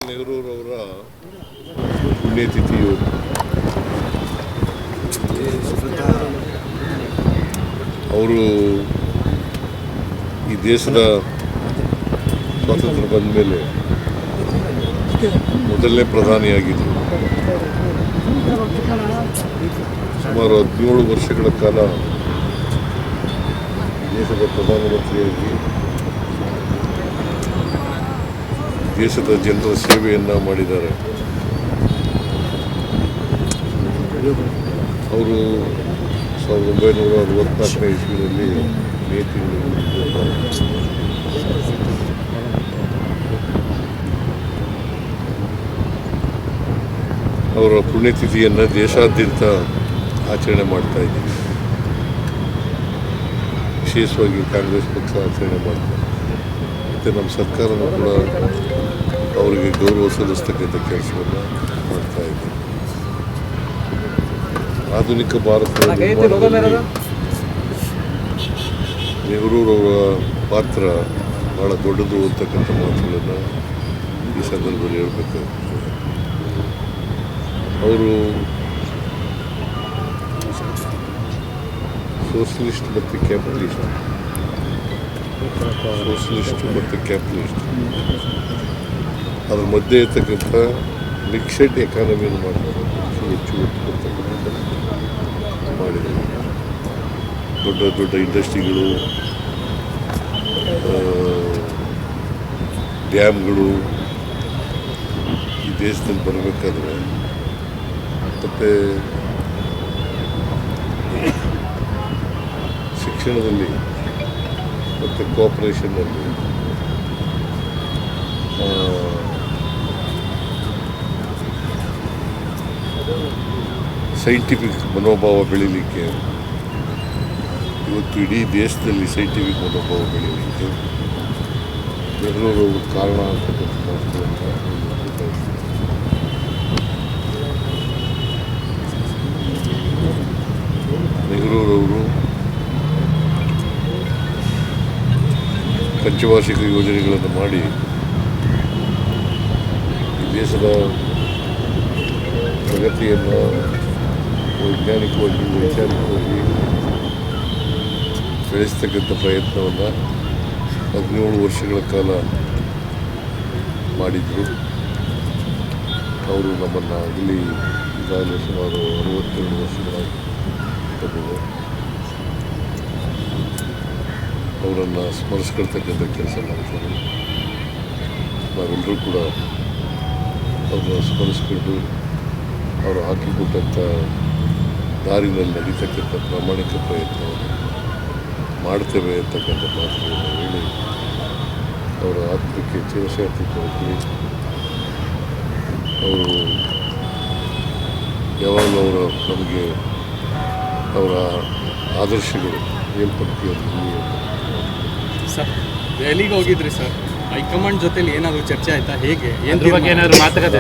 ನೆಹರೂರವರ ಪುಣ್ಯತಿಥಿ ಇವತ್ತು. ಅವರು ಈ ದೇಶದ ಸ್ವಾತಂತ್ರ್ಯ ಬಂದ ಮೇಲೆ ಮೊದಲನೇ ಪ್ರಧಾನಿಯಾಗಿದ್ದರು. ಸುಮಾರು 17 ವರ್ಷಗಳ ಕಾಲ ದೇಶದ ಪ್ರಧಾನಮಂತ್ರಿಯಾಗಿ ದೇಶದ ಜನರ ಸೇವೆಯನ್ನು ಮಾಡಿದ್ದಾರೆ. ಅವರು 1964ನೇ ಇಸ್ವಿನಲ್ಲಿ ಮೇ ತಿಂಗಳು ಅವರ ಪುಣ್ಯತಿಥಿಯನ್ನು ದೇಶಾದ್ಯಂತ ಆಚರಣೆ ಮಾಡ್ತಾ ಇದ್ದೀವಿ. ವಿಶೇಷವಾಗಿ ಕಾಂಗ್ರೆಸ್ ಪಕ್ಷ ಆಚರಣೆ ಮಾಡ್ತಾರೆ. ಮತ್ತು ನಮ್ಮ ಸರ್ಕಾರನೂ ಕೂಡ ಅವರಿಗೆ ಗೌರವ ಸಲ್ಲಿಸ್ತಕ್ಕಂಥ ಕೆಲಸವನ್ನು ಮಾಡ್ತಾ ಇದ್ದೀವಿ. ಆಧುನಿಕ ಭಾರತದ ನಿರ್ಮಾಣದಲ್ಲಿ ನೆಹರೂರವರ ಪಾತ್ರ ಭಾಳ ದೊಡ್ಡದು ಅಂತಕ್ಕಂಥ ಮಾತುಗಳನ್ನು ಈ ಸಂದರ್ಭದಲ್ಲಿ ಹೇಳಬೇಕಾಗ್ತದೆ. ಅವರು ಸೋಷಲಿಸ್ಟ್ ಮತ್ತು ಕ್ಯಾಪಿಟಲಿಸ್ಟ್ ಅದ್ರ ಮಧ್ಯೆ ಇರ್ತಕ್ಕಂಥ ಮಿಕ್ಸೆಡ್ ಎಕಾನಮಿಯನ್ನು ಮಾಡ್ತಾರೆ. ಹೆಚ್ಚು ಒತ್ತು ಕೊಡ್ತಕ್ಕಂಥ ಮಾಡಿದ್ದಾರೆ. ದೊಡ್ಡ ದೊಡ್ಡ ಇಂಡಸ್ಟ್ರಿಗಳು, ಡ್ಯಾಮ್ಗಳು ಈ ದೇಶದಲ್ಲಿ ಬರಬೇಕಾದ್ರೆ ಮತ್ತು ಶಿಕ್ಷಣದಲ್ಲಿ ಮತ್ತು ಕೋಆಪರೇಷನ್ನಲ್ಲಿ ಸೈಂಟಿಫಿಕ್ ಮನೋಭಾವ ಬೆಳೀಲಿಕ್ಕೆ, ಇವತ್ತು ಇಡೀ ದೇಶದಲ್ಲಿ ಸೈಂಟಿಫಿಕ್ ಮನೋಭಾವ ಬೆಳೀಲಿಕ್ಕೆ ನೆಹರೂರವರು ಕಾರಣ ಅಂತಕ್ಕಂಥ ಮಾತುಗಳನ್ನು ನೆಹರೂರವರು ಪಂಚವಾರ್ಷಿಕ ಯೋಜನೆಗಳನ್ನು ಮಾಡಿ ಈ ದೇಶದ ಪ್ರಗತಿಯನ್ನು ವೈಜ್ಞಾನಿಕವಾಗಿ ವೈಚಾರಿಕವಾಗಿ ಬೆಳೆಸ್ತಕ್ಕಂಥ ಪ್ರಯತ್ನವನ್ನು 17 ವರ್ಷಗಳ ಕಾಲ ಮಾಡಿದರು. ಅವರು ನಮ್ಮನ್ನು ಇಲ್ಲಿ ಈಗಾಗಲೇ ಸುಮಾರು 62 ವರ್ಷಗಳಾಗಿ ಅವರನ್ನು ಸ್ಮರಿಸ್ಕೊಳ್ತಕ್ಕಂಥ ಕೆಲಸ ಮಾಡ್ತಾರೆ. ನಾವೆಲ್ಲರೂ ಕೂಡ ಅವ್ರನ್ನ ಸ್ಮರಿಸ್ಕೊಂಡು ಅವರು ಹಾಕಿಕೊಟ್ಟಂಥ ದಾರಿನಲ್ಲಿ ನಡೀತಕ್ಕಂಥ ಪ್ರಾಮಾಣಿಕ ಪ್ರಯತ್ನವನ್ನು ಮಾಡ್ತೇವೆ ಅಂತಕ್ಕಂಥ ಮಾತುಗಳನ್ನು ಹೇಳಿ ಅವರ ಆತ್ಮಕ್ಕೆ ಚಿರಶಾಂತಿ ಕೊಡಲಿ. ಅವರು ಯಾವಾಗಲೂ ನಮಗೆ ಅವರ ಆದರ್ಶಗಳು ಹೇಳ್ಪಡ್ತೀವಿ. ಸರ್, ದೆಹಲಿಗೆ ಹೋಗಿದ್ರಿ ಸರ್, ಹೈಕಮಾಂಡ್ ಜೊತೆಲಿ ಏನಾದರೂ ಚರ್ಚೆ ಆಯಿತಾ? ಹೇಗೆ ಏನಾದರೂ ಮಾತುಕತೆ?